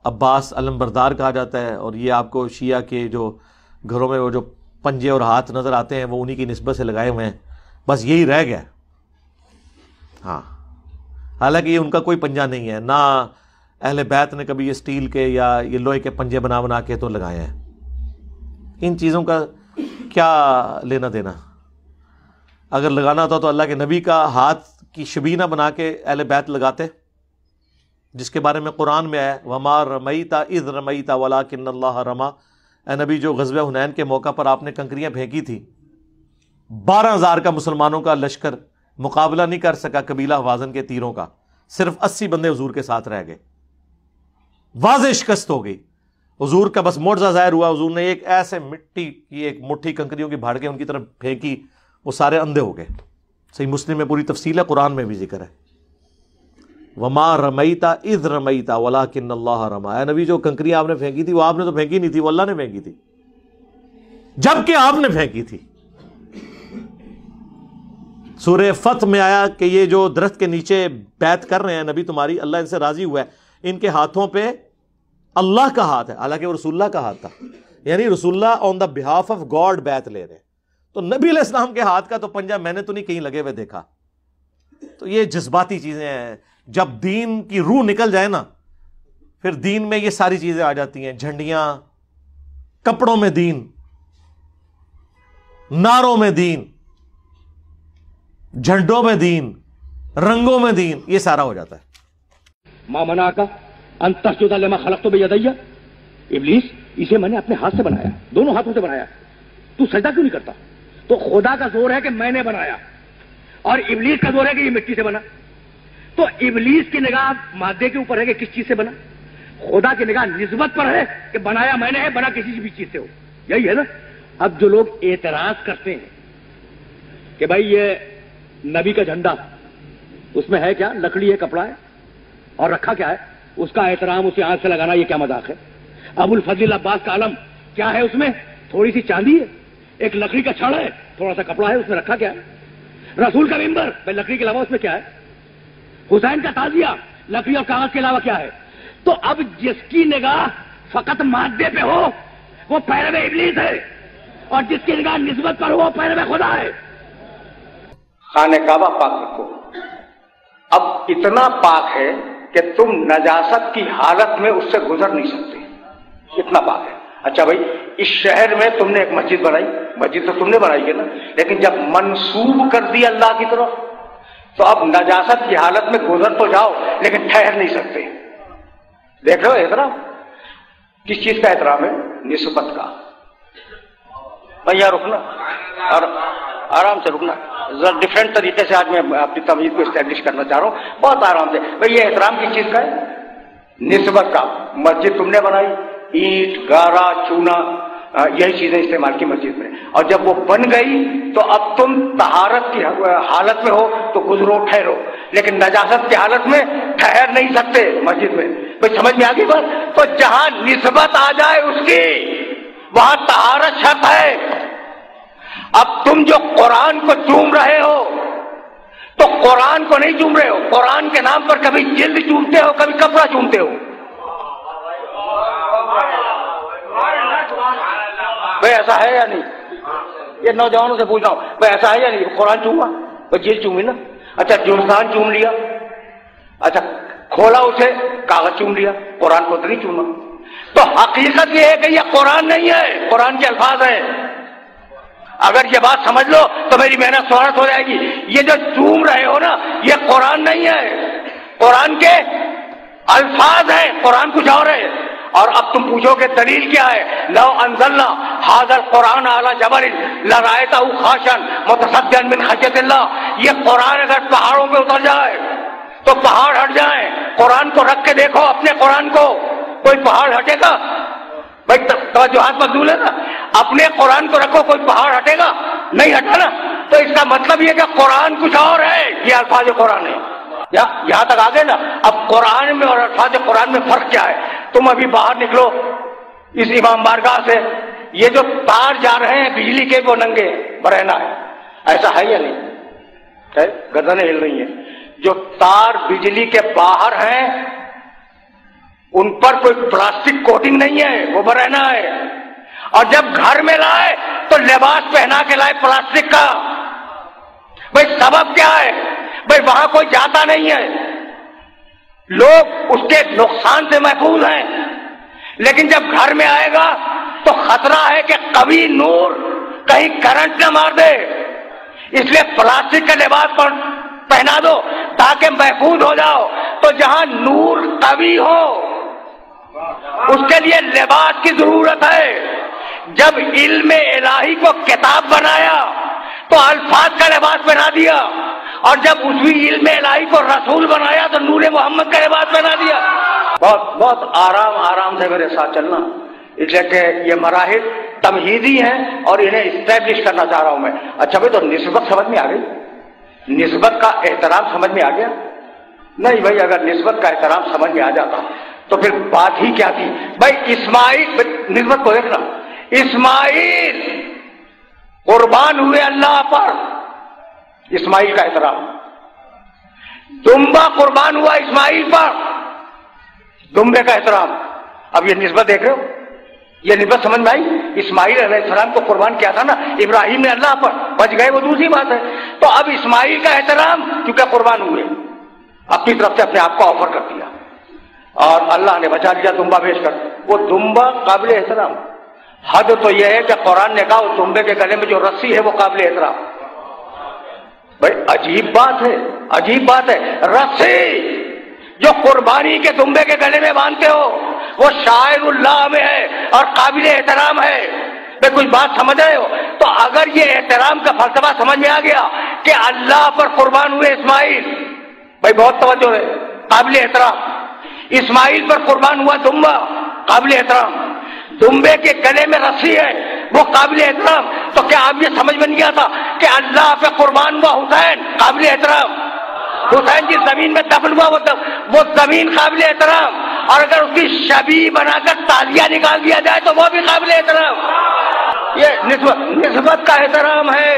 عباس علمبردار کہا جاتا ہے، اور یہ آپ کو شیعہ کے جو گھروں میں وہ جو پنجے اور ہاتھ نظر آتے ہیں وہ انہی کی نسبت سے لگائے ہوئے ہیں، بس یہی رہ گیا. ہاں، حالانکہ یہ ان کا کوئی پنجہ نہیں ہے، نہ اہل بیت نے کبھی یہ اسٹیل کے یا یہ لوہے کے پنجے بنا بنا کے تو لگائے ہیں. ان چیزوں کا کیا لینا دینا؟ اگر لگانا ہوتا تو اللہ کے نبی کا ہاتھ کی شبیہ بنا کے اہل بیت لگاتے، جس کے بارے میں قرآن میں ہے وَمَا رَمَيْتَ إِذْ رَمَيْتَ وَلَكِنَّ اللَّهَ رَمَى. اے نبی، جو غزوہ حنین کے موقع پر آپ نے کنکریاں پھینکی تھی، 12,000 کا مسلمانوں کا لشکر مقابلہ نہیں کر سکا قبیلہ حوازن کے تیروں کا، صرف 80 بندے حضور کے ساتھ رہ گئے، واضح شکست ہو گئی. حضور کا بس معجزہ ظاہر ہوا، حضور نے ایک ایسے مٹی کی ایک مٹھی کنکریوں کی بھاڑ کے ان کی طرف پھینکی، وہ سارے اندھے ہو گئے. صحیح مسلم میں پوری تفصیل ہے، قرآن میں بھی ذکر ہے وَمَا رَمَيْتَ إِذْ رَمَيْتَ وَلَكِنَّ اللَّهَ رَمَى. اے نبی، جو کنکریاں آپ نے پھینکی تھی وہ آپ نے تو پھینکی نہیں تھی، وہ اللہ نے پھینکی تھی، جبکہ آپ نے پھینکی تھی. سورہ فتح میں آیا کہ یہ جو درخت کے نیچے بیعت کر رہے ہیں نبی تمہاری، اللہ ان سے راضی ہوا ہے، ان کے ہاتھوں پہ اللہ کا ہاتھ ہے، حالانکہ وہ رسول اللہ کا ہاتھ تھا. یعنی رسول اللہ آن دا بہاف آف گاڈ بیعت لے رہے ہیں. تو نبی علیہ السلام کے ہاتھ کا تو پنجہ میں نے تو نہیں کہیں لگے ہوئے دیکھا. تو یہ جذباتی چیزیں ہیں. جب دین کی روح نکل جائے نا، پھر دین میں یہ ساری چیزیں آ جاتی ہیں، جھنڈیاں، کپڑوں میں دین، نعروں میں دین، جھنڈوں میں دین، رنگوں میں دین، یہ سارا ہو جاتا ہے. ما منعک ان تسجد لما خلقت بیدی. ابلیس، اسے میں نے اپنے ہاتھ سے بنایا، دونوں ہاتھوں سے بنایا، تو سجدہ کیوں نہیں کرتا؟ تو خدا کا زور ہے کہ میں نے بنایا، اور ابلیس کا زور ہے کہ یہ مٹی سے بنا. تو ابلیس کی نگاہ مادے کے اوپر ہے کہ کس چیز سے بنا، خدا کی نگاہ نسبت پر ہے کہ بنایا میں نے ہے، بنا کسی بھی چیز سے ہو. یہی ہے نا. اب جو لوگ اعتراض کرتے ہیں کہ بھائی یہ نبی کا جھنڈا، اس میں ہے کیا؟ لکڑی ہے، کپڑا ہے، اور رکھا کیا ہے؟ اس کا احترام اسے آنکھ سے لگانا، یہ کیا مذاق ہے؟ ابو الفضل عباس کا علم کیا ہے؟ اس میں تھوڑی سی چاندی ہے، ایک لکڑی کا چھڑ ہے، تھوڑا سا کپڑا ہے، اس میں رکھا کیا ہے؟ رسول کا ممبر، بھائی لکڑی کے علاوہ اس میں کیا ہے؟ حسین کا تعزیہ، لکڑی اور کاغذ کے علاوہ کیا ہے؟ تو اب جس کی نگاہ فقط مادے پہ ہو وہ پیرو ابلیس ہے، اور جس کی نگاہ نسبت پر ہو وہ پیرو خدا ہے. خانہ کعبہ پاک رکھو. اب اتنا پاک ہے کہ تم نجاست کی حالت میں اس سے گزر نہیں سکتے، اتنا پاک ہے. اچھا بھائی، اس شہر میں تم نے ایک مسجد بنائی، مسجد تو تم نے بنائی ہے نا، لیکن جب منسوب کر دی اللہ کی طرف تو اب نجاست کی حالت میں گزر تو جاؤ لیکن ٹھہر نہیں سکتے. دیکھ رہے ہو احترام کس چیز کا احترام ہے؟ نسبت کا. بھیا رکنا، اور آرام سے رکنا، ذرا ڈفرینٹ طریقے سے آج میں اپنی تمیز کو اسٹیبلش کرنا چاہ رہا ہوں، بہت آرام سے. بھائی یہ احترام کس چیز کا ہے؟ نسبت کا. مسجد تم نے بنائی، اینٹ، گارا، چونا، یہی چیزیں استعمال کی مسجد میں، اور جب وہ بن گئی تو اب تم طہارت کی حالت میں ہو تو گزرو، ٹھہرو، لیکن نجاست کی حالت میں ٹھہر نہیں سکتے مسجد میں. بھائی سمجھ میں آ گئی بات؟ تو جہاں نسبت آ جائے اس کی، وہاں طہارت شرط ہے. اب تم جو قرآن کو چوم رہے ہو تو قرآن کو نہیں چوم رہے ہو، قرآن کے نام پر کبھی جلد چومتے ہو، کبھی کپڑا چومتے ہو. بھائی ایسا ہے یا نہیں؟ یہ نوجوانوں سے پوچھ رہا ہوں، بھائی ایسا ہے یا نہیں؟ قرآن چوما، بھائی جلد چومی نا. اچھا جلسان چوم لیا، اچھا کھولا اسے، کاغذ چوم لیا، قرآن کو تو نہیں چوما. تو حقیقت یہ ہے کہ یہ قرآن نہیں ہے، قرآن کے الفاظ ہیں. اگر یہ بات سمجھ لو تو میری محنت سہولت ہو جائے گی. یہ جو چوم رہے ہو نا، یہ قرآن نہیں ہے، قرآن کے الفاظ ہیں، قرآن کچھ اور ہے. اور اب تم پوچھو کہ دلیل کیا ہے؟ لو انزلنا ھذا القرآن علی جبل لرأیتہ خاشعا متصدعا من خشیۃ اللہ. یہ قرآن اگر پہاڑوں پہ اتر جائے تو پہاڑ ہٹ جائیں. قرآن کو رکھ کے دیکھو، اپنے قرآن کو، کوئی پہاڑ ہٹے گا؟ بھائی توجہات مبذول ہے نا. اپنے قرآن کو رکھو، کوئی پہاڑ ہٹے گا؟ نہیں ہٹا نا. تو اس کا مطلب یہ کہ قرآن کچھ اور ہے، یہ الفاظ قرآن ہے. یہاں تک آ گئے نا. اب قرآن میں اور الفاظ قرآن میں فرق کیا ہے؟ تم ابھی باہر نکلو اس امام بارگاہ سے، یہ جو تار جا رہے ہیں بجلی کے وہ ننگے برہنہ ہے، ایسا ہے یا نہیں؟ گردنیں ہل رہی ہیں. جو تار بجلی کے باہر ہیں ان پر کوئی پلاسٹک کوٹنگ نہیں ہے، وہ برہنہ ہے، اور جب گھر میں لائے تو لباس پہنا کے لائے پلاسٹک کا۔ بھائی سبب کیا ہے؟ بھائی وہاں کوئی جاتا نہیں ہے، لوگ اس کے نقصان سے محفوظ ہیں، لیکن جب گھر میں آئے گا تو خطرہ ہے کہ قوی نور کہیں کرنٹ نہ مار دے، اس لیے پلاسٹک کا لباس پہنا دو تاکہ محفوظ ہو جاؤ۔ تو جہاں نور قوی ہو اس کے لیے لباس کی ضرورت ہے۔ جب علم الہی کو کتاب بنایا تو الفاظ کا لباس پہنا دیا، اور جب اسی علم الہی کو رسول بنایا تو نور محمد کا لباس پہنا دیا۔ بہت بہت آرام سے میرے ساتھ چلنا، اس لیے کہ یہ مراحل تمہیدی ہیں اور انہیں اسٹیبلش کرنا چاہ رہا ہوں میں۔ اچھا بھائی، تو نسبت سمجھ میں آ گئی؟ نسبت کا احترام سمجھ میں آ گیا؟ نہیں بھائی، اگر نسبت کا احترام سمجھ میں آ جاتا تو پھر بات ہی کیا تھی؟ بھائی اسماعیل، نسبت کو دیکھنا، اسماعیل قربان ہوئے اللہ پر، اسماعیل کا احترام۔ دمبا قربان ہوا اسماعیل پر، دمبے کا احترام۔ اب یہ نسبت دیکھ رہے ہو؟ یہ نسبت سمجھ میں آئی؟ اسماعیل علیہ السلام کو قربان کیا تھا نا ابراہیم نے اللہ پر، بچ گئے وہ دوسری بات ہے۔ تو اب اسماعیل کا احترام کیونکہ قربان ہوئے، اپنی طرف سے اپنے آپ کو آفر کر دیا اور اللہ نے بچا لیا دمبا بھیج کر۔ وہ دمبا قابل احترام۔ حد تو یہ ہے کہ قرآن نے کہا اس دمبے کے گلے میں جو رسی ہے وہ قابل احترام۔ بھائی عجیب بات ہے، عجیب بات ہے۔ رسی جو قربانی کے دمبے کے گلے میں باندھتے ہو وہ شاعر اللہ میں ہے اور قابل احترام ہے۔ بھائی کوئی بات سمجھ رہے ہو؟ تو اگر یہ احترام کا فلسفہ سمجھ میں آ گیا کہ اللہ پر قربان ہوئے اسماعیل، بھائی بہت توجہ ہے، قابل احترام۔ اسماعیل پر قربان ہوا دمبا، قابل احترام۔ دمبے کے گلے میں رسی ہے، وہ قابل احترام۔ تو کیا آپ یہ سمجھ میں نہیں آتا کہ اللہ پہ قربان ہوا حسین، قابل احترام؟ حسین جس زمین میں دفن ہوا وہ زمین قابل احترام، اور اگر اس کی شبیہ بنا کر تازیہ نکال دیا جائے تو وہ بھی قابل احترام۔ یہ نسبت کا احترام ہے،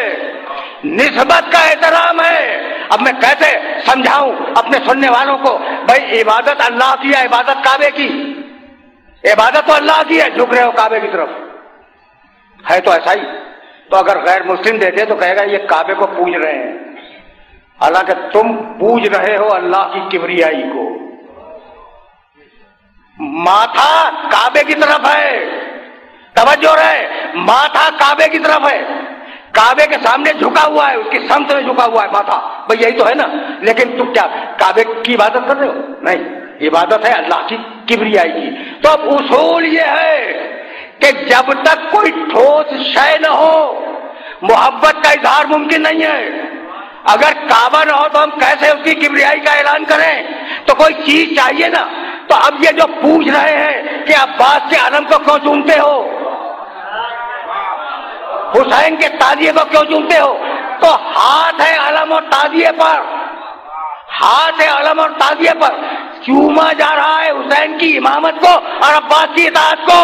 نسبت کا احترام ہے۔ اب میں کیسے سمجھاؤں اپنے سننے والوں کو؟ بھائی عبادت اللہ کی ہے، عبادت کعبے کی، عبادت تو اللہ کی ہے، جھک رہے ہو کعبے کی طرف، ہے تو ایسا ہی۔ تو اگر غیر مسلم دیتے تو کہے گا یہ کعبے کو پوج رہے ہیں، حالانکہ تم پوج رہے ہو اللہ کی کبریائی کو۔ ماتھا کعبے کی طرف ہے، توجہ رہے، ماتھا کعبے کی طرف ہے، کعبے کے سامنے جھکا ہوا ہے، اس کی سمت میں جھکا ہوا ہے ماتھا، بھئی یہی تو ہے نا۔ لیکن تم کیا کعبے کی عبادت کر رہے ہو؟ نہیں، عبادت ہے اللہ کی کبریائی کی۔ تو اب اصول یہ ہے کہ جب تک کوئی ٹھوس شے نہ ہو محبت کا اظہار ممکن نہیں ہے۔ اگر کعبہ نہ ہو تو ہم کیسے اس کی کبریائی کا اعلان کریں؟ تو کوئی چیز چاہیے نا۔ تو اب یہ جو پوچھ رہے ہیں کہ عباس کے علم کو کیوں چومتے ہو، حسین کے تعزیے کو کیوں چومتے ہو، تو ہاتھ ہے علم اور تعزیے پر، ہاتھ ہے علم اور تعزیے پر، چوما جا رہا ہے حسین کی امامت کو اور عباس کی اطاعت کو۔